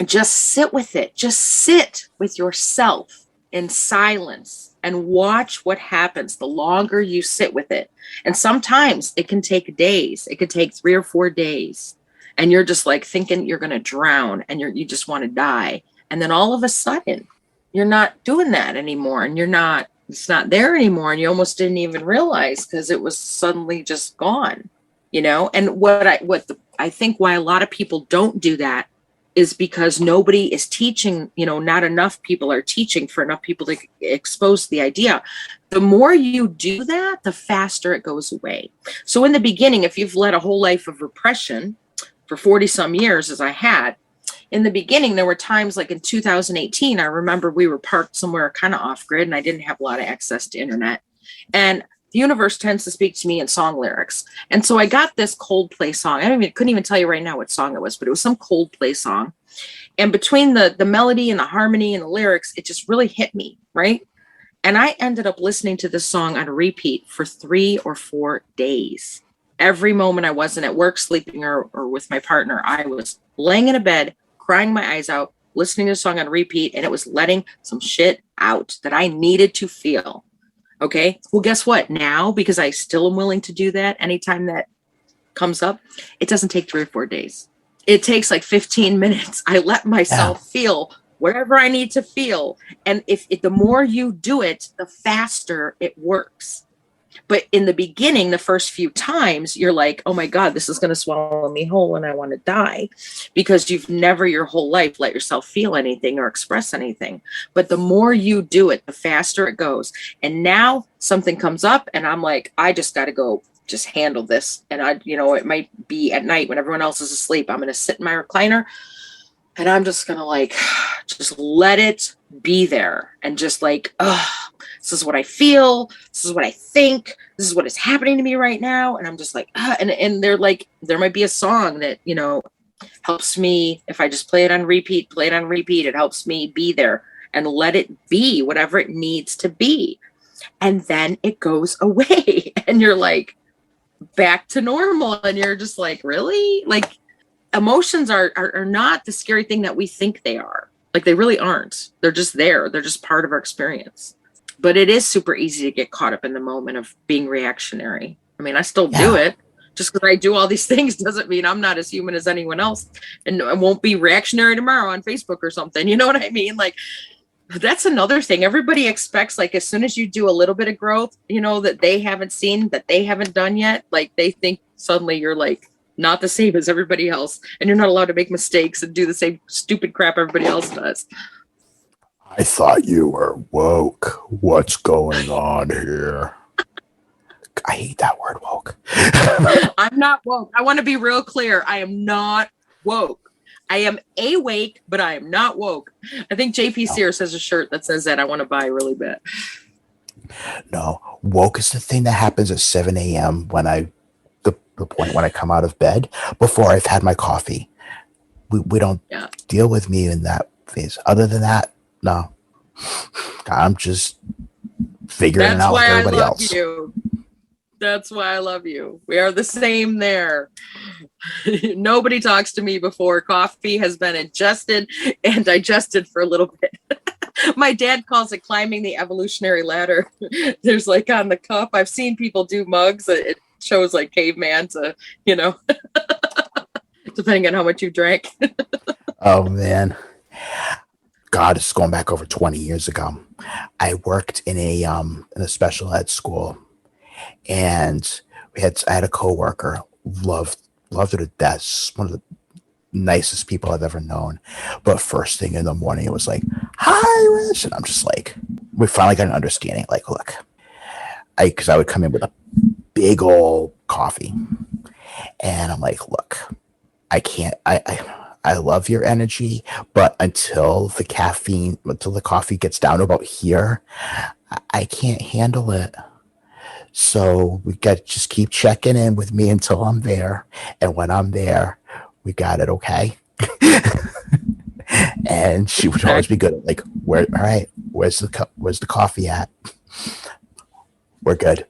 Just sit with it. Just sit with yourself in silence and watch what happens the longer you sit with it. And sometimes it can take days. It could take 3 or 4 days. And you're just like thinking you're going to drown and you just want to die. And then all of a sudden, you're not doing that anymore. And it's not there anymore. And you almost didn't even realize because it was suddenly just gone, And what I think why a lot of people don't do that is because nobody is teaching, not enough people are teaching for enough people to expose the idea. The more you do that, the faster it goes away. So in the beginning, if you've led a whole life of repression for 40 some years, as I had, in the beginning, there were times like in 2018, I remember we were parked somewhere kind of off grid and I didn't have a lot of access to internet. And the universe tends to speak to me in song lyrics. And so I got this Coldplay song. Couldn't even tell you right now what song it was, but it was some Coldplay song. And between the melody and the harmony and the lyrics, it just really hit me, right? And I ended up listening to this song on repeat for 3 or 4 days. Every moment I wasn't at work, sleeping or with my partner, I was laying in a bed, crying my eyes out, listening to a song on repeat, and it was letting some shit out that I needed to feel. Okay. Well, guess what? Now, because I still am willing to do that anytime that comes up, it doesn't take 3 or 4 days. It takes like 15 minutes. I let myself feel whatever I need to feel. And if the more you do it, the faster it works. But in the beginning, the first few times, you're like, oh my God, this is going to swallow me whole and I want to die, because you've never your whole life let yourself feel anything or express anything. But the more you do it, the faster it goes. And now something comes up and I'm like, I just got to go just handle this. And it might be at night when everyone else is asleep. I'm going to sit in my recliner and I'm just going to like, just let it be there. And just like, this is what I feel. This is what I think. This is what is happening to me right now. And I'm just like, and they're like, there might be a song that, helps me. If I just play it on repeat, it helps me be there and let it be whatever it needs to be. And then it goes away and you're like back to normal. And you're just like, really? Like emotions are not the scary thing that we think they are. Like they really aren't. They're just there. They're just part of our experience. But it is super easy to get caught up in the moment of being reactionary. I mean, I still do it. Just because I do all these things doesn't mean I'm not as human as anyone else. And I won't be reactionary tomorrow on Facebook or something. You know what I mean? Like, that's another thing. Everybody expects, like, as soon as you do a little bit of growth, that they haven't seen, that they haven't done yet, like, they think suddenly you're, like, not the same as everybody else. And you're not allowed to make mistakes and do the same stupid crap everybody else does. I thought you were woke. What's going on here? I hate that word, woke. I'm not woke. I want to be real clear. I am not woke. I am awake, but I am not woke. I think JP Sears has a shirt that says that I want to buy really bad. No, woke is the thing that happens at 7 a.m. when the point when I come out of bed before I've had my coffee. We don't deal with me in that phase. Other than that, no. I'm just figuring it out like everybody else. You. That's why I love you. We are the same there. Nobody talks to me before coffee has been ingested and digested for a little bit. My dad calls it climbing the evolutionary ladder. There's like on the cup, I've seen people do mugs. It shows like caveman to, depending on how much you drank. Oh, man. God, it's going back over 20 years ago. I worked in a special ed school, and I had a coworker, loved her to death, one of the nicest people I've ever known. But first thing in the morning, it was like, "Hi, Rich," and I'm just like, we finally got an understanding. Like, look, because I would come in with a big old coffee, and I'm like, look, I can't. I love your energy, but until the coffee gets down to about here, I can't handle it. So we got to just keep checking in with me until I'm there. And when I'm there, we got it, okay? And she would always be good. Like, all right, where's the coffee at? We're good.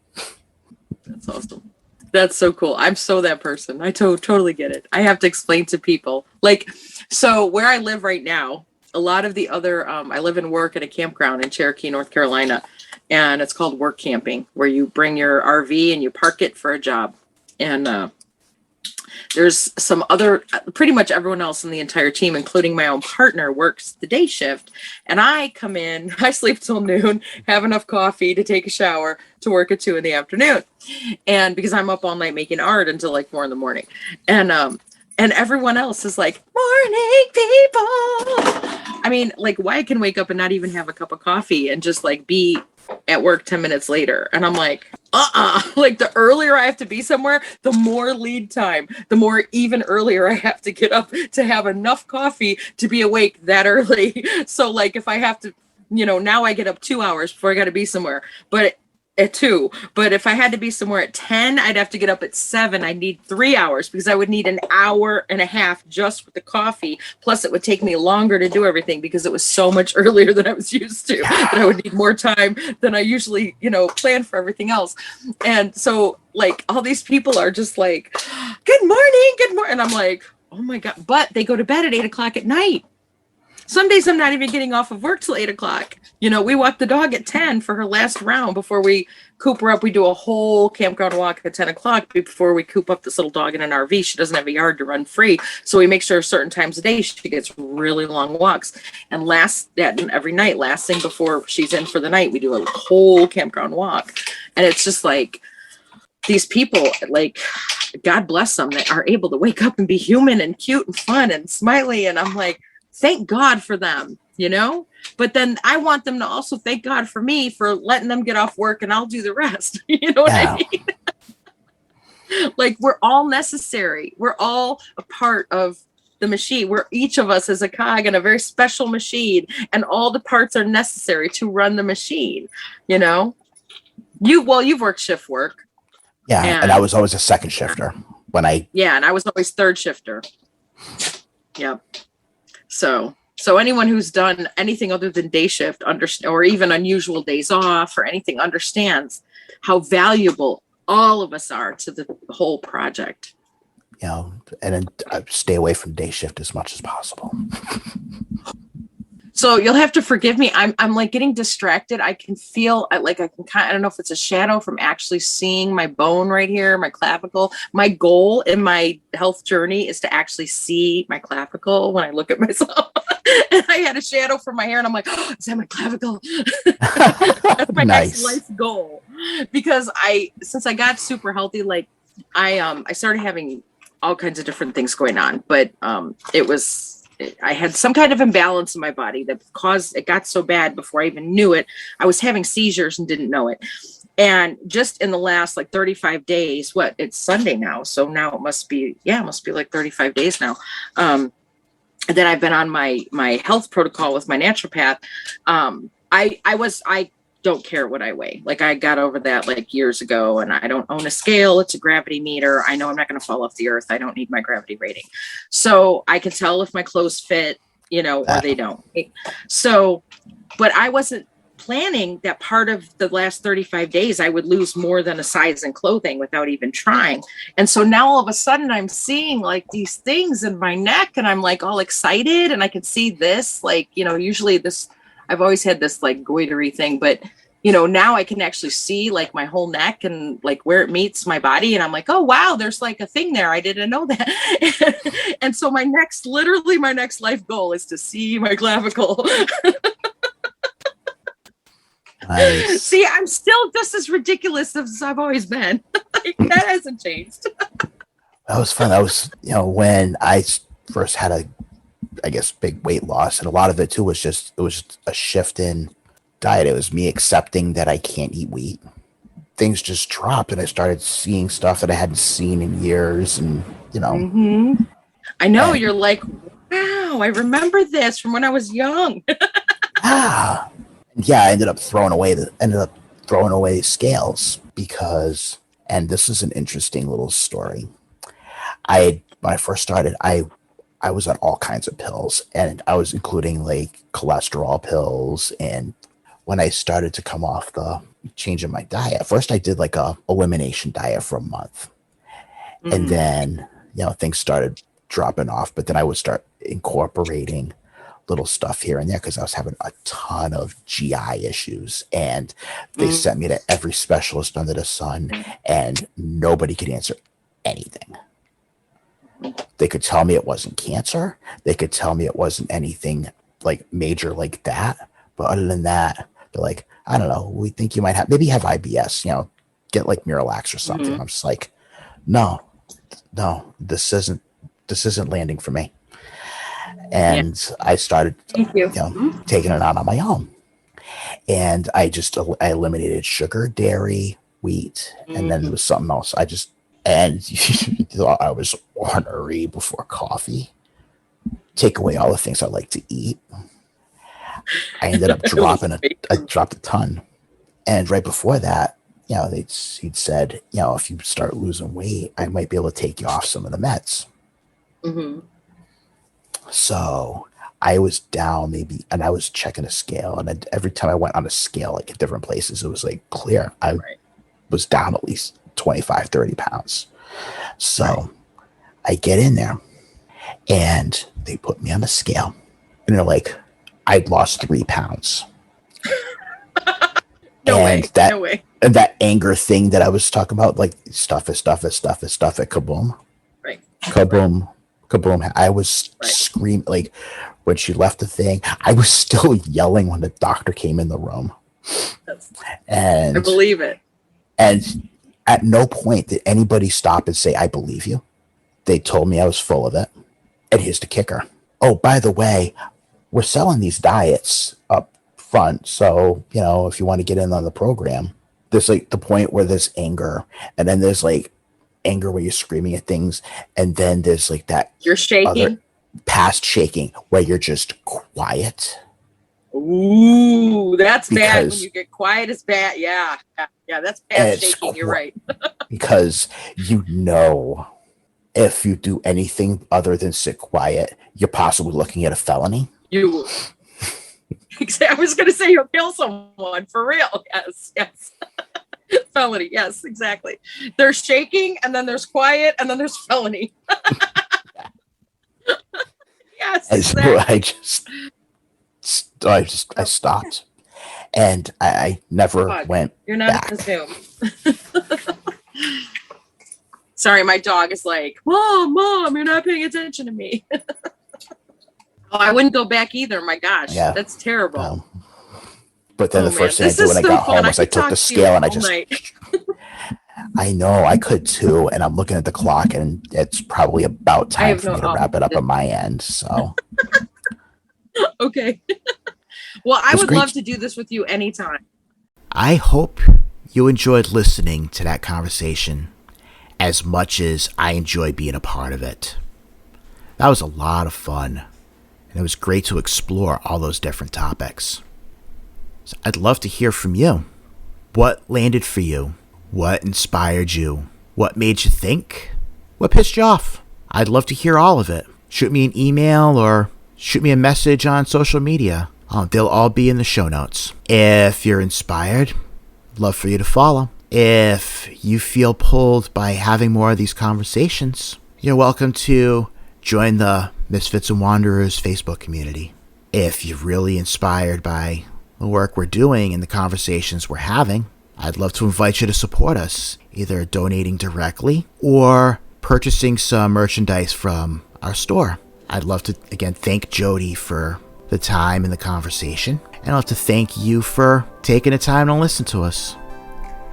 That's awesome. That's so cool. I'm so that person. I totally get it. I have to explain to people. Like, so where I live right now, a lot of the other, I live and work at a campground in Cherokee, North Carolina, and it's called work camping, where you bring your RV and you park it for a job. And there's some other, pretty much everyone else in the entire team, including my own partner, works the day shift. And I come in, I sleep till noon, have enough coffee to take a shower to work at 2 p.m. And because I'm up all night making art until like 4 a.m. And everyone else is like, morning people. I mean, like, why I can wake up and not even have a cup of coffee and just like be at work 10 minutes later. And I'm like, like the earlier I have to be somewhere, the more lead time, the more even earlier I have to get up to have enough coffee to be awake that early. So like if I have to, now I get up 2 hours before I got to be somewhere, but at 2. But if I had to be somewhere at 10, I'd have to get up at 7. I'd need 3 hours because I would need an hour and a half just with the coffee. Plus it would take me longer to do everything because it was so much earlier than I was used to. And I would need more time than I usually, plan for everything else. And so like all these people are just like, good morning. And I'm like, oh my God. But they go to bed at 8 o'clock at night. Some days I'm not even getting off of work till 8 o'clock. We walk the dog at 10 for her last round before we coop her up. We do a whole campground walk at 10 o'clock before we coop up this little dog in an RV. She doesn't have a yard to run free. So we make sure certain times a day she gets really long walks. And every night, last thing before she's in for the night, we do a whole campground walk. And it's just like these people, like, God bless them, that are able to wake up and be human and cute and fun and smiley. And I'm like, thank God for them, but then I want them to also thank God for me for letting them get off work and I'll do the rest. You know what I mean? Like, we're all necessary. We're all a part of the machine. We're each of us is a cog in a very special machine, and all the parts are necessary to run the machine. You've worked shift work. Yeah. And I was always a second shifter and I was always third shifter. Yep. So anyone who's done anything other than day shift or even unusual days off or anything understands how valuable all of us are to the whole project. And then stay away from day shift as much as possible. So you'll have to forgive me. I'm like getting distracted. I can feel I don't know if it's a shadow from actually seeing my bone right here, my clavicle. My goal in my health journey is to actually see my clavicle when I look at myself. And I had a shadow from my hair and I'm like, oh, is that my clavicle? That's my next life goal. Because since I got super healthy, like I started having all kinds of different things going on, but I had some kind of imbalance in my body that caused it got so bad before I even knew it. I was having seizures and didn't know it. And just in the last 35 days, it's Sunday now. So now it must be like 35 days now. That I've been on my health protocol with my naturopath. I don't care what I weigh. Like, I got over that years ago, and I don't own a scale. It's a gravity meter. I know I'm not going to fall off the earth. I don't need my gravity rating. So I can tell if my clothes fit, or they don't. So, but I wasn't planning that part of the last 35 days I would lose more than a size in clothing without even trying. And so now all of a sudden I'm seeing these things in my neck, and I'm all excited, and I can see this, usually this, I've always had this goitery thing, but now I can actually see my whole neck and where it meets my body. And I'm like, oh, wow, there's a thing there. I didn't know that. And so my next life goal is to see my clavicle. Nice. See, I'm still just as ridiculous as I've always been. That hasn't changed. That was fun. That was, when I first had big weight loss, and a lot of it too was it was a shift in diet. It was me accepting that I can't eat wheat. Things just dropped, and I started seeing stuff that I hadn't seen in years, and Mm-hmm. I know, you're like, wow, I remember this from when I was young. I ended up throwing away scales because, and this is an interesting little story. When I first started, I was on all kinds of pills, and I was including cholesterol pills. And when I started to come off the change in my diet, first I did a elimination diet for a month. Mm-hmm. And then, things started dropping off, but then I would start incorporating little stuff here and there because I was having a ton of GI issues, and they sent me to every specialist under the sun, and nobody could answer anything. They could tell me it wasn't cancer. They could tell me it wasn't anything major like that. But other than that, they're like, I don't know. We think you might maybe have IBS, get Miralax or something. Mm-hmm. I'm just like, no, this isn't landing for me. And I started, taking it on my own. And I eliminated sugar, dairy, wheat, and then there was something else. And I was ornery before coffee. Take away all the things I like to eat. I ended up I dropped a ton. And right before that, he'd said, if you start losing weight, I might be able to take you off some of the meds. Mm-hmm. So I was down and I was checking a scale. And every time I went on a scale, at different places, it was clear. I was down at least 25, 30 pounds. So I get in there and they put me on the scale, And they're like, I'd lost 3 pounds. No way. That, no way. And that anger thing that I was talking about, like stuff it, kaboom. Right. Kaboom. Kaboom. I was screaming, like when she left the thing, I was still yelling when the doctor came in the room. And I believe it. And at no point did anybody stop and say, I believe you. They told me I was full of it. And here's the kicker. Oh, by the way, we're selling these diets up front. So, if you want to get in on the program, there's like the point where there's anger. And then there's like anger where you're screaming at things. And then there's like that. You're shaking. Past shaking where you're just quiet. Ooh, that's bad. When you get quiet, it's bad. Yeah, that's bad shaking. You're right. Because if you do anything other than sit quiet, you're possibly looking at a felony. I was going to say you'll kill someone for real. Yes. Felony. Yes, exactly. There's shaking, and then there's quiet, and then there's felony. Yes. And so I stopped, and I never went. You're not back. On Zoom. Sorry, my dog is like, Mom, you're not paying attention to me. I wouldn't go back either. My gosh, that's terrible. But then the first thing I did when I got home was I took the scale and I just. I know, I could too, and I'm looking at the clock, and it's probably about time for me to wrap it up on my end. So. Okay. Well, I would love to do this with you anytime. I hope you enjoyed listening to that conversation as much as I enjoyed being a part of it. That was a lot of fun, and it was great to explore all those different topics. So I'd love to hear from you. What landed for you? What inspired you? What made you think? What pissed you off? I'd love to hear all of it. Shoot me an email or shoot me a message on social media. They'll all be in the show notes. If you're inspired, love for you to follow. If you feel pulled by having more of these conversations, you're welcome to join the Misfits and Wanderers Facebook community. If you're really inspired by the work we're doing and the conversations we're having, I'd love to invite you to support us, either donating directly or purchasing some merchandise from our store. I'd love to, again, thank JoDi for the time and the conversation. And I'd love to thank you for taking the time to listen to us.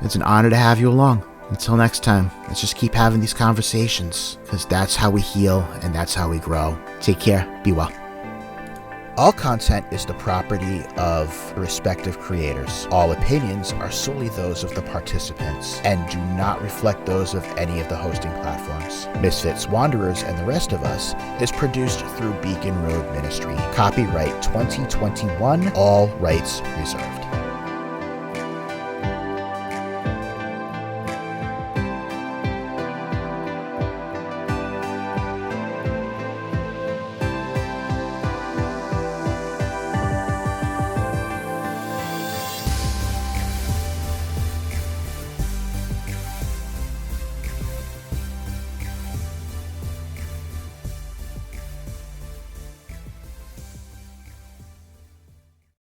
It's an honor to have you along. Until next time, let's just keep having these conversations, because that's how we heal and that's how we grow. Take care. Be well. All content is the property of the respective creators. All opinions are solely those of the participants and do not reflect those of any of the hosting platforms. Misfits, Wanderers, and the Rest of Us is produced through Beacon Road Ministry. Copyright 2021, all rights reserved.